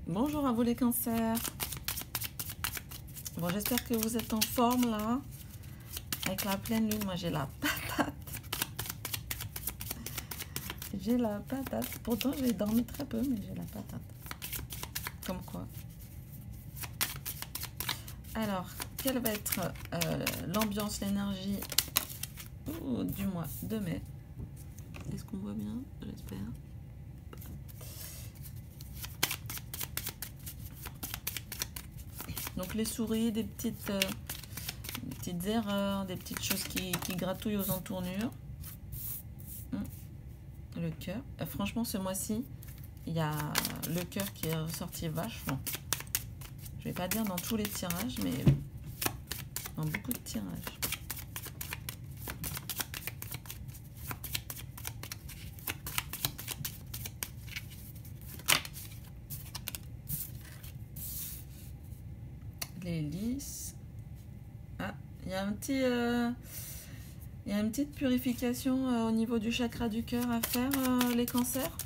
Bonjour à vous les cancers. Bon, j'espère que vous êtes en forme là. Avec la pleine lune, moi j'ai la patate. J'ai la patate. Pourtant j'ai dormi très peu, mais j'ai la patate. Comme quoi. Alors, quelle va être l'ambiance, l'énergie du mois de mai? Est-ce qu'on voit bien? J'espère. Donc les souris, des petites erreurs, des petites choses qui gratouillent aux entournures. Le cœur. Franchement, ce mois-ci, il y a le cœur qui est ressorti vachement. Je vais pas dire dans tous les tirages, mais dans beaucoup de tirages. Les lys. Ah, il y a un petit... il y a une petite purification au niveau du chakra du cœur à faire, les cancers.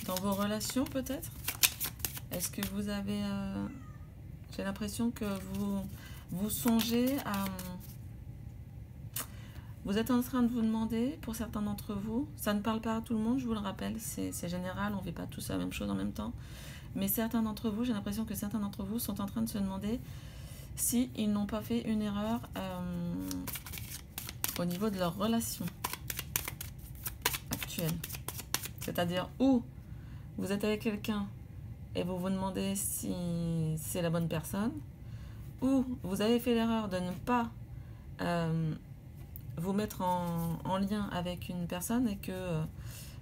Dans vos relations peut-être. Est-ce que vous avez... j'ai l'impression que vous songez à... Vous êtes en train de vous demander, pour certains d'entre vous, ça ne parle pas à tout le monde, je vous le rappelle, c'est général, on ne fait pas tous la même chose en même temps, mais certains d'entre vous, j'ai l'impression que certains d'entre vous sont en train de se demander si ils n'ont pas fait une erreur au niveau de leur relation actuelle. C'est-à-dire où vous êtes avec quelqu'un et vous vous demandez si c'est la bonne personne, ou vous avez fait l'erreur de ne pas... vous mettre en lien avec une personne et que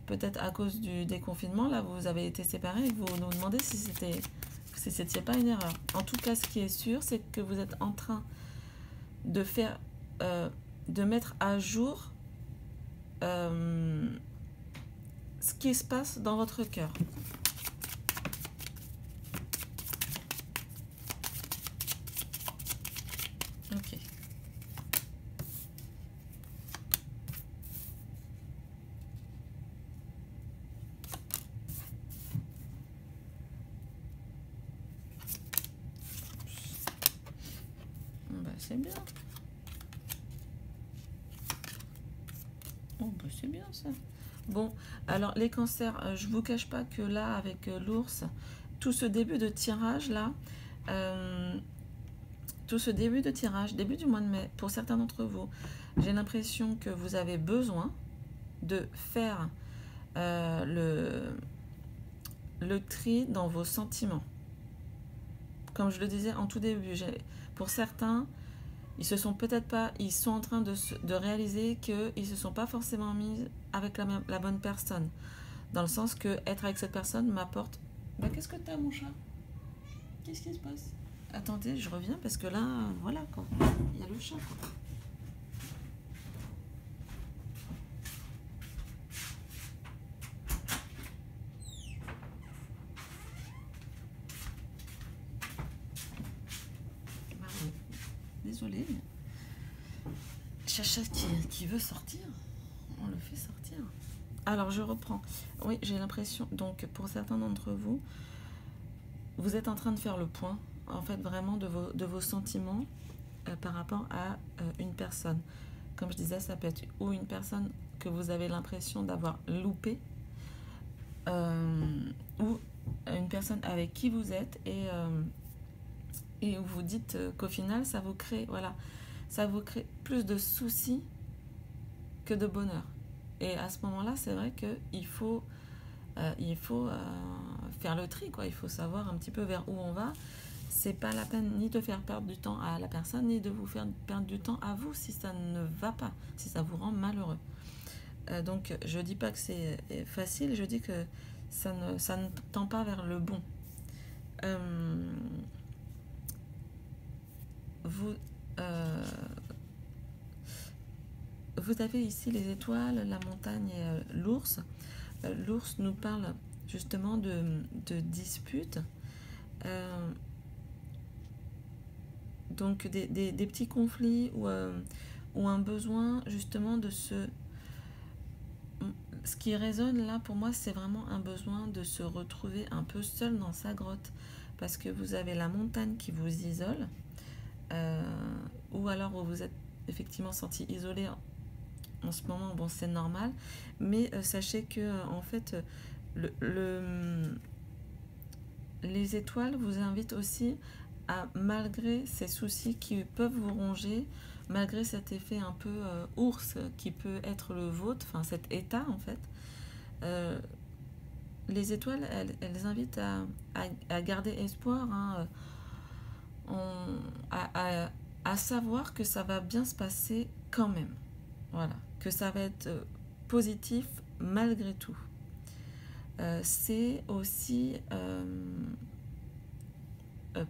peut-être à cause du déconfinement, là, vous avez été séparés et vous nous demandez si c'était pas une erreur. En tout cas, ce qui est sûr, c'est que vous êtes en train de faire, de mettre à jour ce qui se passe dans votre cœur. Ok. C'est bien. Oh, bah c'est bien ça. Bon, alors les cancers, je vous cache pas que là, avec l'ours, tout ce début de tirage là, tout ce début de tirage, début du mois de mai, pour certains d'entre vous, j'ai l'impression que vous avez besoin de faire le tri dans vos sentiments. Comme je le disais en tout début, pour certains, ils se sont peut-être pas, ils sont en train de réaliser qu'ils se sont pas forcément mis avec la bonne personne. Dans le sens que être avec cette personne m'apporte... Bah, qu'est-ce que t'as, mon chat? Qu'est-ce qui se passe? Attendez, je reviens parce que là, voilà quoi. Il y a le chat quoi. Bah, oui. Désolée. Chacha qui veut sortir, on le fait sortir. Alors je reprends. Oui, j'ai l'impression, donc pour certains d'entre vous, vous êtes en train de faire le point, en fait vraiment de vos sentiments par rapport à une personne. Comme je disais, ça peut être ou une personne que vous avez l'impression d'avoir loupé, ou une personne avec qui vous êtes et où vous dites qu'au final ça vous crée, voilà, ça vous crée plus de soucis que de bonheur. Et à ce moment-là, c'est vrai qu'il faut, faire le tri, quoi. Il faut savoir un petit peu vers où on va. C'est pas la peine ni de faire perdre du temps à la personne, ni de vous faire perdre du temps à vous si ça ne va pas, si ça vous rend malheureux. Donc, je dis pas que c'est facile, je dis que ça ne tend pas vers le bon. Vous avez ici les étoiles, la montagne et l'ours. L'ours nous parle justement de disputes. Donc des petits conflits ou un besoin justement de se... Ce qui résonne là pour moi, c'est vraiment un besoin de se retrouver un peu seul dans sa grotte. Parce que vous avez la montagne qui vous isole, ou alors vous vous êtes effectivement senti isolé en ce moment, bon c'est normal, mais sachez que en fait les étoiles vous invitent aussi à, malgré ces soucis qui peuvent vous ronger, malgré cet effet un peu ours qui peut être le vôtre, enfin cet état en fait, euh, les étoiles elles invitent à garder espoir, hein, à savoir que ça va bien se passer quand même. Voilà, que ça va être positif malgré tout. C'est aussi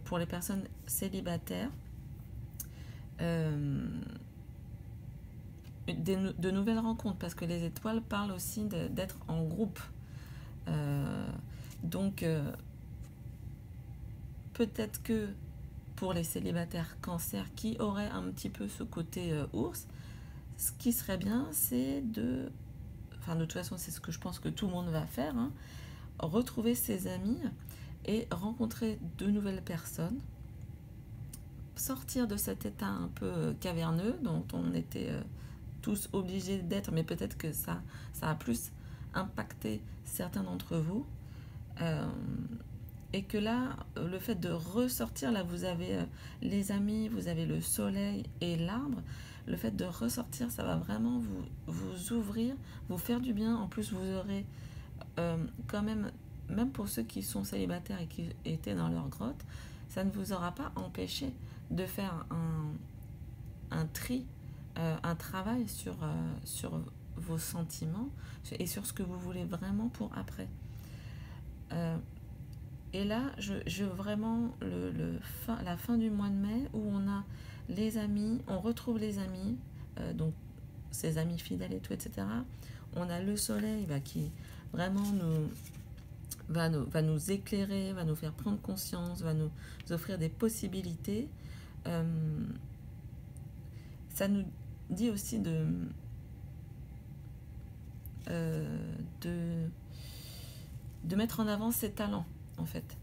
pour les personnes célibataires de nouvelles rencontres, parce que les étoiles parlent aussi d'être en groupe. Donc peut-être que pour les célibataires cancer qui auraient un petit peu ce côté ours, ce qui serait bien, c'est de... Enfin, de toute façon, c'est ce que je pense que tout le monde va faire, hein, retrouver ses amis et rencontrer de nouvelles personnes, sortir de cet état un peu caverneux dont on était tous obligés d'être, mais peut-être que ça a plus impacté certains d'entre vous. Et que là, le fait de ressortir, là vous avez les amis, vous avez le soleil et l'arbre, le fait de ressortir, ça va vraiment vous ouvrir, vous faire du bien. En plus, vous aurez quand même pour ceux qui sont célibataires et qui étaient dans leur grotte, ça ne vous aura pas empêché de faire un tri, un travail sur vos sentiments et sur ce que vous voulez vraiment pour après. Et là, je vraiment la fin du mois de mai où on a les amis, on retrouve les amis, donc ses amis fidèles et tout, etc. On a le soleil qui vraiment va nous éclairer, va nous faire prendre conscience, va nous offrir des possibilités. Ça nous dit aussi de mettre en avant ses talents, en fait.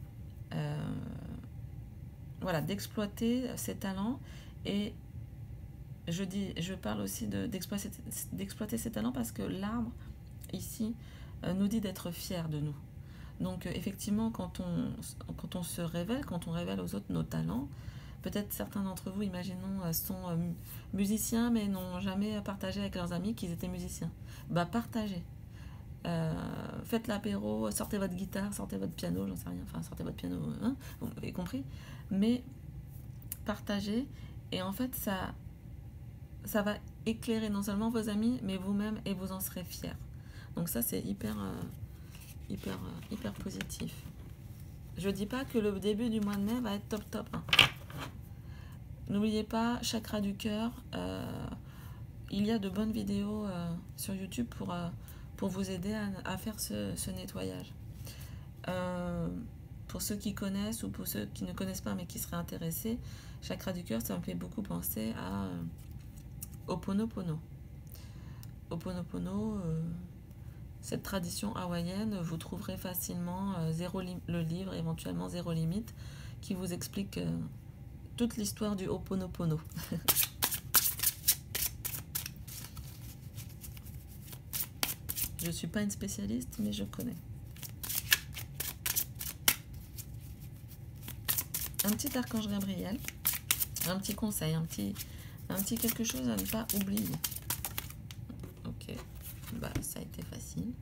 Voilà, d'exploiter ses talents. Et je parle aussi d'exploiter ses talents parce que l'arbre, ici, nous dit d'être fier de nous. Donc, effectivement, quand on se révèle, quand on révèle aux autres nos talents, peut-être certains d'entre vous, imaginons, sont musiciens, mais n'ont jamais partagé avec leurs amis qu'ils étaient musiciens. Partagez. Faites l'apéro, sortez votre guitare, sortez votre piano, j'en sais rien, enfin sortez votre piano, hein, vous avez compris, mais partagez, et en fait ça va éclairer non seulement vos amis, mais vous-même, et vous en serez fiers. Donc ça c'est hyper positif. Je dis pas que le début du mois de mai va être top, hein. N'oubliez pas, chakra du cœur, il y a de bonnes vidéos sur YouTube pour vous aider à faire ce nettoyage. Pour ceux qui connaissent ou pour ceux qui ne connaissent pas mais qui seraient intéressés, chakra du cœur, ça me fait beaucoup penser à Ho'oponopono. Ho'oponopono, cette tradition hawaïenne, vous trouverez facilement le livre, éventuellement Zéro Limite, qui vous explique toute l'histoire du Ho'oponopono. Je ne suis pas une spécialiste, mais je connais. Un petit archange Gabriel, un petit conseil, un petit quelque chose à ne pas oublier. Ok, ça a été facile.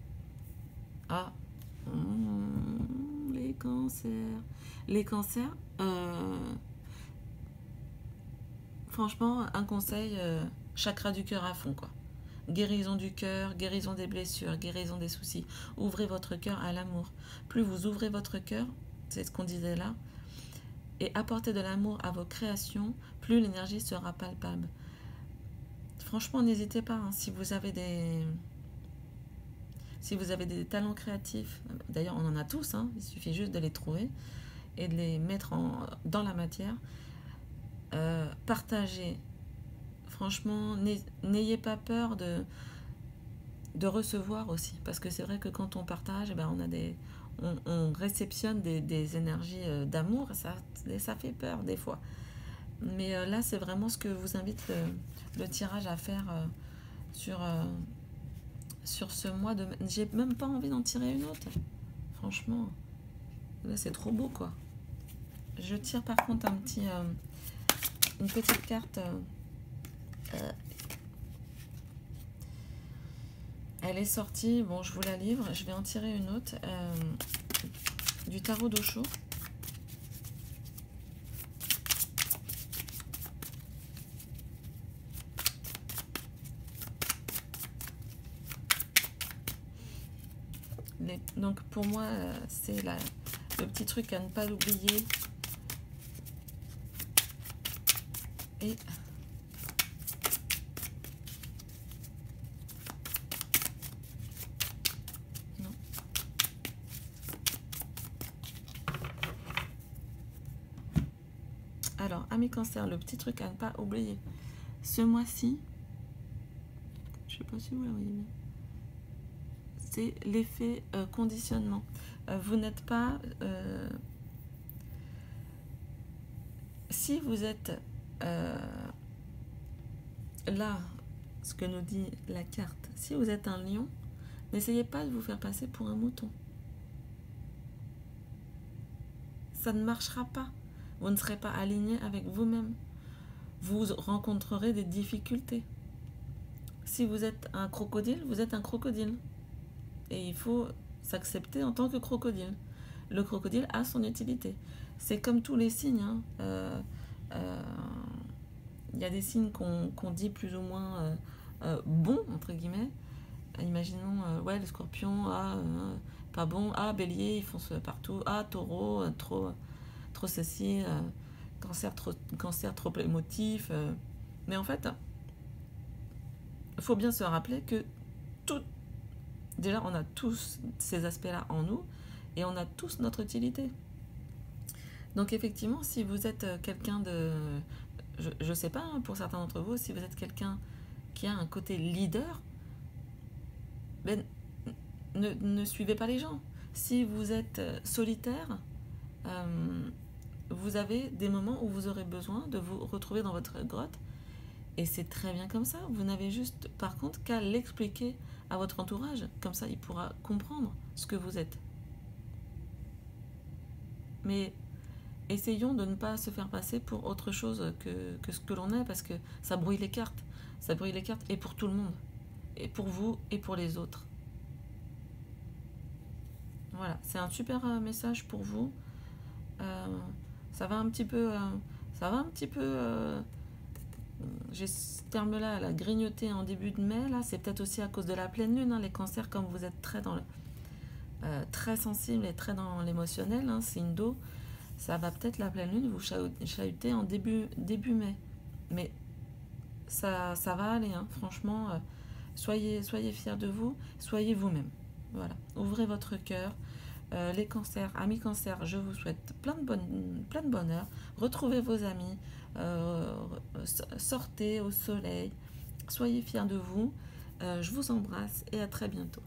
Ah, les cancers. Les cancers, franchement, un conseil, chakra du cœur à fond, quoi. Guérison du cœur, guérison des blessures, guérison des soucis. Ouvrez votre cœur à l'amour. Plus vous ouvrez votre cœur, c'est ce qu'on disait là, et apportez de l'amour à vos créations, plus l'énergie sera palpable. Franchement, n'hésitez pas, hein, si vous avez des talents créatifs, d'ailleurs on en a tous, hein, il suffit juste de les trouver et de les mettre dans la matière. partagez. Franchement, n'ayez pas peur de recevoir aussi. Parce que c'est vrai que quand on partage, eh ben, on réceptionne des énergies d'amour. Ça fait peur des fois. Mais là, c'est vraiment ce que vous invite le tirage à faire sur ce mois de mai. J'ai même pas envie d'en tirer une autre. Franchement, là, c'est trop beau, quoi. Je tire par contre une petite carte. Elle est sortie. Bon, je vous la livre. Je vais en tirer une autre. Du tarot d'Osho. Donc pour moi, c'est le petit truc à ne pas oublier. Et non. Alors, amis cancer, le petit truc à ne pas oublier. Ce mois-ci, je sais pas si vous la voyez bien, c'est l'effet conditionnement. Vous n'êtes pas... si vous êtes là, ce que nous dit la carte, si vous êtes un lion, n'essayez pas de vous faire passer pour un mouton. Ça ne marchera pas. Vous ne serez pas aligné avec vous-même. Vous rencontrerez des difficultés. Si vous êtes un crocodile, vous êtes un crocodile. Et il faut s'accepter en tant que crocodile. Le crocodile a son utilité. C'est comme tous les signes. Y a des signes qu'on dit plus ou moins bons, entre guillemets. Imaginons, ouais, le scorpion, pas bon. Bélier, ils foncent partout. Taureau, trop ceci. Cancer, trop émotif. Mais en fait, il faut bien se rappeler que déjà, on a tous ces aspects-là en nous et on a tous notre utilité. Donc effectivement, si vous êtes quelqu'un de... Je ne sais pas, pour certains d'entre vous, si vous êtes quelqu'un qui a un côté leader, ben, ne suivez pas les gens. Si vous êtes solitaire, vous avez des moments où vous aurez besoin de vous retrouver dans votre grotte. Et c'est très bien comme ça. Vous n'avez juste, par contre, qu'à l'expliquer à votre entourage. Comme ça, il pourra comprendre ce que vous êtes. Mais essayons de ne pas se faire passer pour autre chose que ce que l'on est, parce que ça brouille les cartes. Ça brouille les cartes, et pour tout le monde. Et pour vous, et pour les autres. Voilà, c'est un super message pour vous. Ça va un petit peu... j'ai ce terme-là, la grignoter en début de mai, là, c'est peut-être aussi à cause de la pleine lune, les cancers, comme vous êtes très sensible et très dans l'émotionnel, signe d'eau, ça va peut-être la pleine lune vous chahuter en début mai. Mais ça va aller, franchement, soyez fiers de vous, soyez vous-même. Voilà, ouvrez votre cœur. Les cancers, amis cancers, je vous souhaite plein de bonheur. Retrouvez vos amis, sortez au soleil, soyez fiers de vous. Je vous embrasse et à très bientôt.